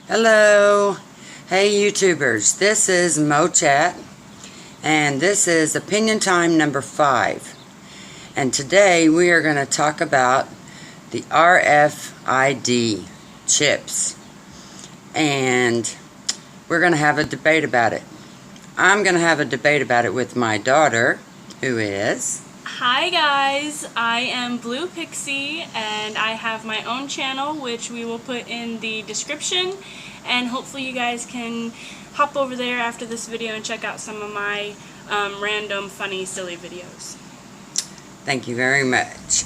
Hello. Hey YouTubers, this is MoChat and this is opinion time number 5. And today we are going to talk about the RFID chips. And we're going to have a debate about it. I'm going to have a debate about it with my daughter, who is... Hi guys, I am Blue Pixie and I have my own channel which we will put in the description, and hopefully you guys can hop over there after this video and check out some of my random funny silly videos. Thank you very much.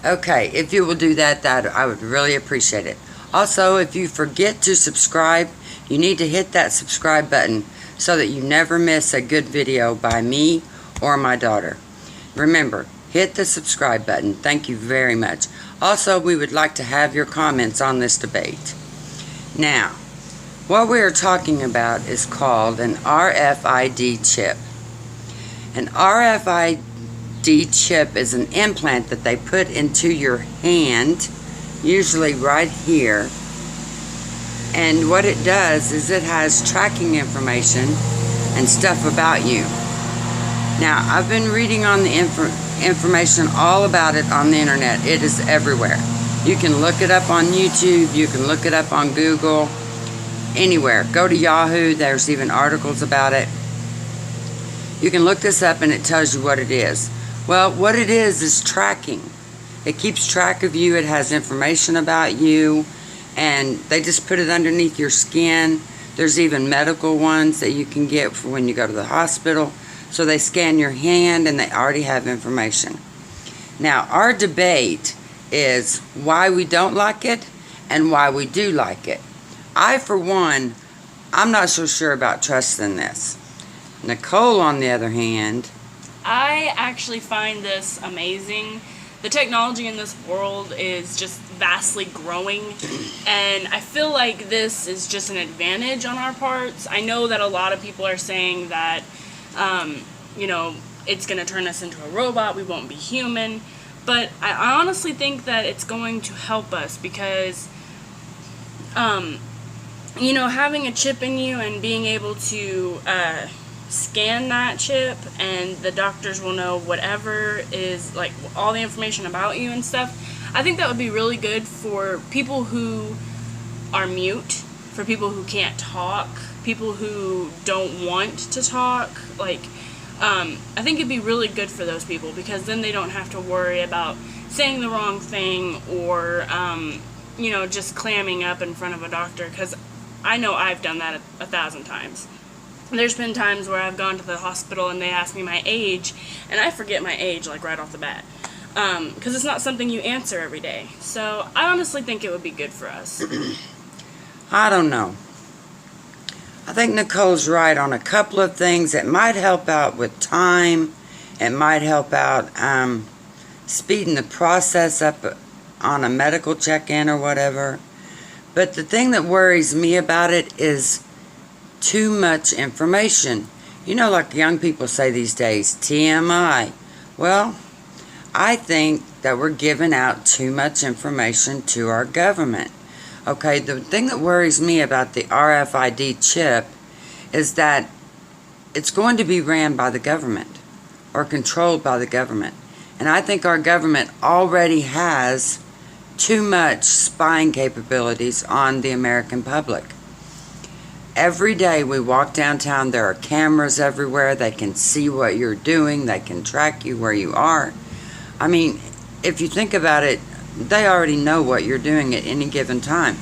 Okay, if you will do that, I would really appreciate it. Also, if you forget to subscribe, you need to hit that subscribe button so that you never miss a good video by me or my daughter. Remember, hit the subscribe button. Thank you very much. Also, we would like to have your comments on this debate. Now, what we are talking about is called an RFID chip. An RFID chip is an implant that they put into your hand, usually right here. And what it does is it has tracking information and stuff about you. Now, I've been reading on the information all about it on the internet. It is everywhere. You can look it up on YouTube. You can look it up on Google. Anywhere. Go to Yahoo. There's even articles about it. You can look this up and it tells you what it is. Well, what it is tracking. It keeps track of you. It has information about you. And they just put it underneath your skin. There's even medical ones that you can get for when you go to the hospital. So they scan your hand and they already have information. Now, our debate is why we don't like it and why we do like it. I, for one, I'm not so sure about trusting this. Nicole, on the other hand... I actually find this amazing. The technology in this world is just vastly growing, and I feel like this is just an advantage on our parts. I know that a lot of people are saying that you know, it's going to turn us into a robot, we won't be human, but I honestly think that it's going to help us because, you know, having a chip in you and being able to scan that chip, and the doctors will know whatever is, like, all the information about you and stuff. I think that would be really good for people who are mute, for people who can't talk, people who don't want to talk, like... I think it'd be really good for those people because then they don't have to worry about saying the wrong thing or, you know, just clamming up in front of a doctor, because I know I've done that 1,000 times. There's been times where I've gone to the hospital and they ask me my age, and I forget my age, like, right off the bat, because it's not something you answer every day. So I honestly think it would be good for us. I don't know. I think Nicole's right on a couple of things. It might help out with time. It might help out speeding the process up on a medical check-in or whatever. But the thing that worries me about it is too much information. You know, like young people say these days, TMI. Well, I think that we're giving out too much information to our government. Okay, the thing that worries me about the RFID chip is that it's going to be ran by the government or controlled by the government. And I think our government already has too much spying capabilities on the American public. Every day we walk downtown, there are cameras everywhere. They can see what you're doing. They can track you where you are. I mean, if you think about it, they already know what you're doing at any given time.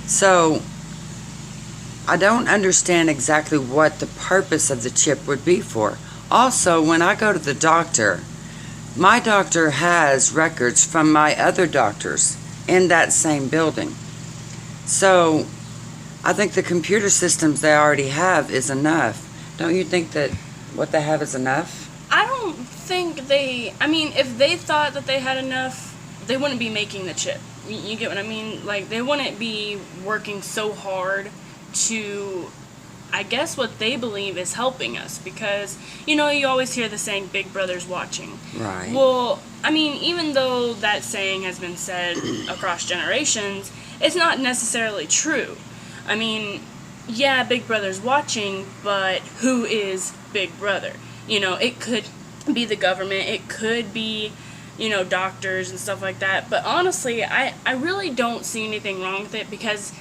So, I don't understand exactly what the purpose of the chip would be for. Also, when I go to the doctor, my doctor has records from my other doctors in that same building. So, I think the computer systems they already have is enough. Don't you think that what they have is enough? I don't think they... I mean, if they thought that they had enough, they wouldn't be making the chip. You get what I mean? Like, they wouldn't be working so hard to, I guess, what they believe is helping us, because, you know, you always hear the saying, Big Brother's watching. Right. Well, I mean, even though that saying has been said across generations, it's not necessarily true. I mean, yeah, Big Brother's watching, but who is Big Brother? It could be the government, it could be, doctors and stuff like that. But honestly, I really don't see anything wrong with it, because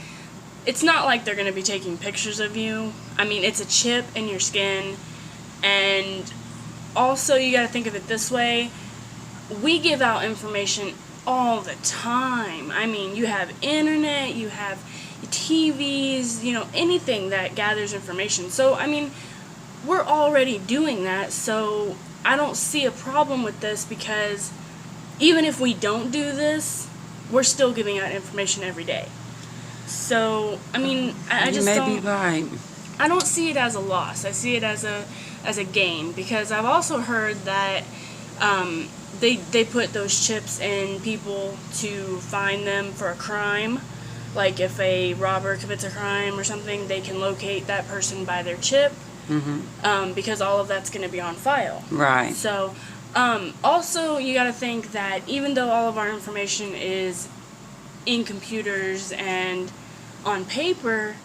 it's not like they're going to be taking pictures of you. I mean, it's a chip in your skin. And also, you got to think of it this way. We give out information all the time. I mean, you have internet, you have TVs, anything that gathers information. So, I mean, we're already doing that. So, I don't see a problem with this, because even if we don't do this, we're still giving out information every day. So, I mean, I just don't... You may be right. I don't see it as a loss. I see it as a gain, because I've also heard that they put those chips in people to find them for a crime. Like if a robber commits a crime or something, they can locate that person by their chip, because all of that's going to be on file. Right. So, also you got to think that even though all of our information is in computers and on paper,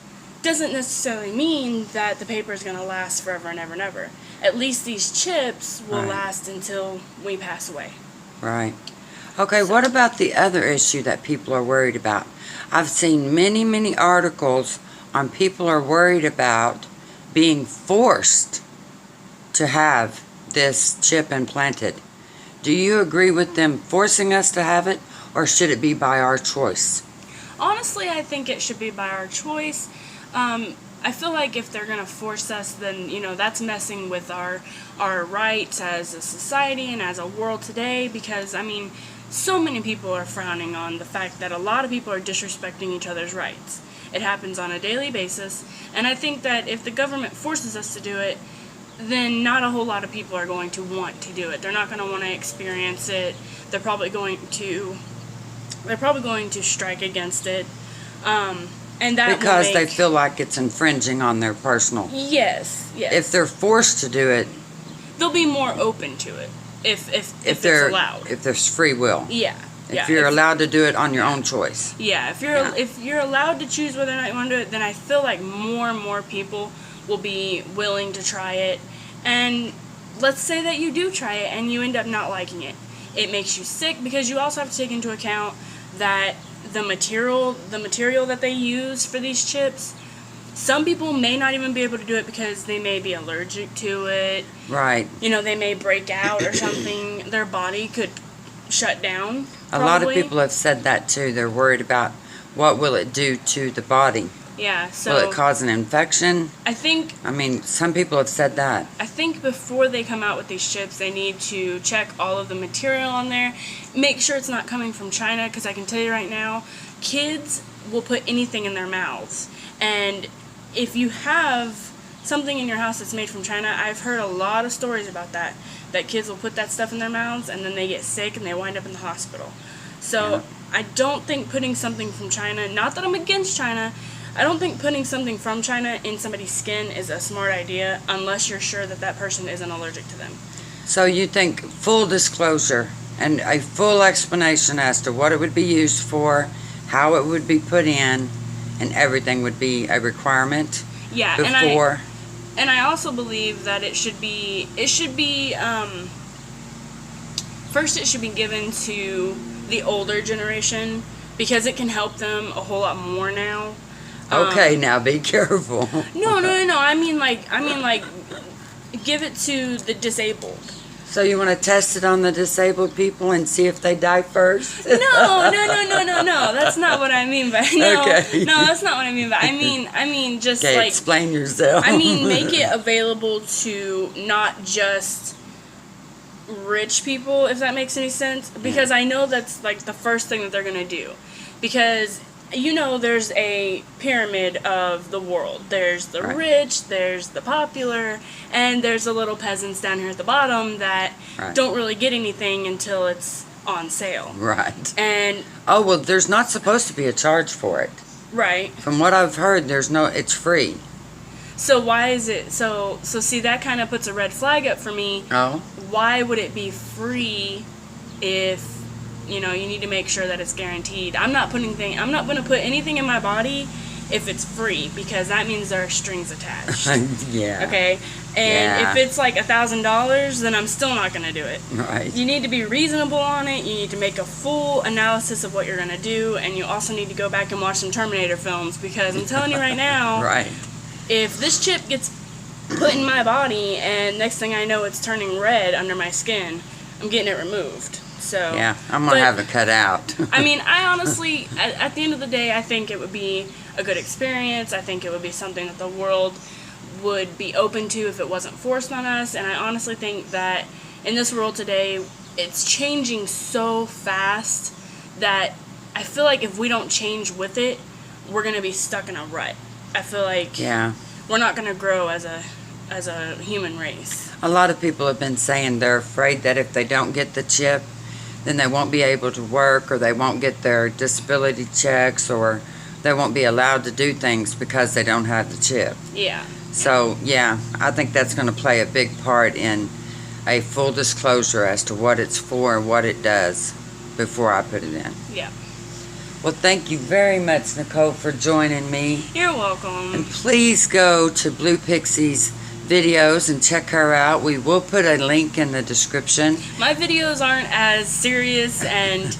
doesn't necessarily mean that the paper is going to last forever and ever and ever. At least these chips will last until we pass away. Right. Okay, so what about the other issue that people are worried about? I've seen many, many articles on people are worried about being forced to have this chip implanted. Do you agree with them forcing us to have it, or should it be by our choice? Honestly, I think it should be by our choice. I feel like if they're going to force us, then, that's messing with our rights as a society and as a world today, because, I mean, so many people are frowning on the fact that a lot of people are disrespecting each other's rights. It happens on a daily basis, and I think that if the government forces us to do it, then not a whole lot of people are going to want to do it. They're not going to want to experience it. They're probably going to strike against it. And that because they feel like it's infringing on their personal. Yes. If they're forced to do it, they'll be more open to it if it's allowed. If there's free will. Yeah. If you're allowed to do it on your own choice. Yeah. If you're allowed to choose whether or not you want to do it, then I feel like more and more people will be willing to try it. And let's say that you do try it and you end up not liking it. It makes you sick, because you also have to take into account that the material that they use for these chips, some people may not even be able to do it because they may be allergic to it. Right. They may break out or something. Their body could shut down, probably. A lot of people have said that too. They're worried about what will it do to the body. Yeah, so... Will it cause an infection? I mean, some people have said that. I think before they come out with these chips, they need to check all of the material on there. Make sure it's not coming from China, because I can tell you right now, kids will put anything in their mouths. And if you have something in your house that's made from China, I've heard a lot of stories about that kids will put that stuff in their mouths and then they get sick and they wind up in the hospital. So I don't think putting something from China, not that I'm against China, I don't think putting something from China in somebody's skin is a smart idea unless you're sure that that person isn't allergic to them. So you think full disclosure and a full explanation as to what it would be used for, how it would be put in, and everything would be a requirement before? And I also believe that it should be first it should be given to the older generation, because it can help them a whole lot more now. Okay, now be careful. No. I mean like give it to the disabled. So you want to test it on the disabled people and see if they die first? No. That's not what I mean by Okay. No, that's not what I mean by. I mean just okay, like explain yourself. I mean, make it available to not just rich people, if that makes any sense, because I know that's like the first thing that they're gonna do, because there's a pyramid of the world. There's the rich, there's the popular, and there's the little peasants down here at the bottom that don't really get anything until it's on sale. Right. And there's not supposed to be a charge for it. Right. From what I've heard, it's free. So why is it so see, that kind of puts a red flag up for me. Oh. Why would it be free if you need to make sure that it's guaranteed? I'm not going to put anything in my body if it's free, because that means there are strings attached. Yeah. Okay? And Yeah. if it's like $1,000, then I'm still not going to do it. Right. You need to be reasonable on it. You need to make a full analysis of what you're going to do. And you also need to go back and watch some Terminator films, because I'm telling you right now, Right. if this chip gets put in my body and next thing I know it's turning red under my skin, I'm getting it removed. So Yeah, I'm going to have it cut out. I mean, I honestly, at the end of the day, I think it would be a good experience. I think it would be something that the world would be open to if it wasn't forced on us. And I honestly think that in this world today, it's changing so fast that I feel like if we don't change with it, we're going to be stuck in a rut. I feel like Yeah. we're not going to grow as a human race. A lot of people have been saying they're afraid that if they don't get the chip, then they won't be able to work, or they won't get their disability checks, or they won't be allowed to do things because they don't have the chip. Yeah. So, yeah, I think that's going to play a big part in a full disclosure as to what it's for and what it does before I put it in. Yeah. Well, thank you very much, Nicole, for joining me. You're welcome. And please go to Blue Pixie's videos and check her out. We will put a link in the description. My videos aren't as serious and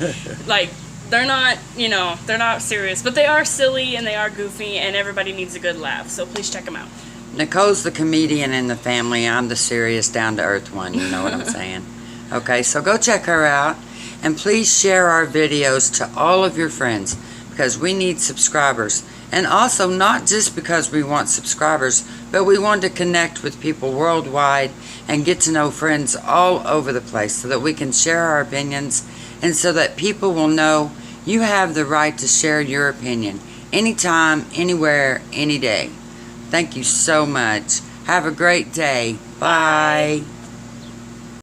like they're not, they're not serious, but they are silly and they are goofy and everybody needs a good laugh. So please check them out. Nicole's the comedian in the family. I'm the serious, down-to-earth one. You know what I'm saying? Okay, so go check her out. And please share our videos to all of your friends, because we need subscribers. And also, not just because we want subscribers, but we want to connect with people worldwide and get to know friends all over the place so that we can share our opinions, and so that people will know you have the right to share your opinion anytime, anywhere, any day. Thank you so much. Have a great day. Bye.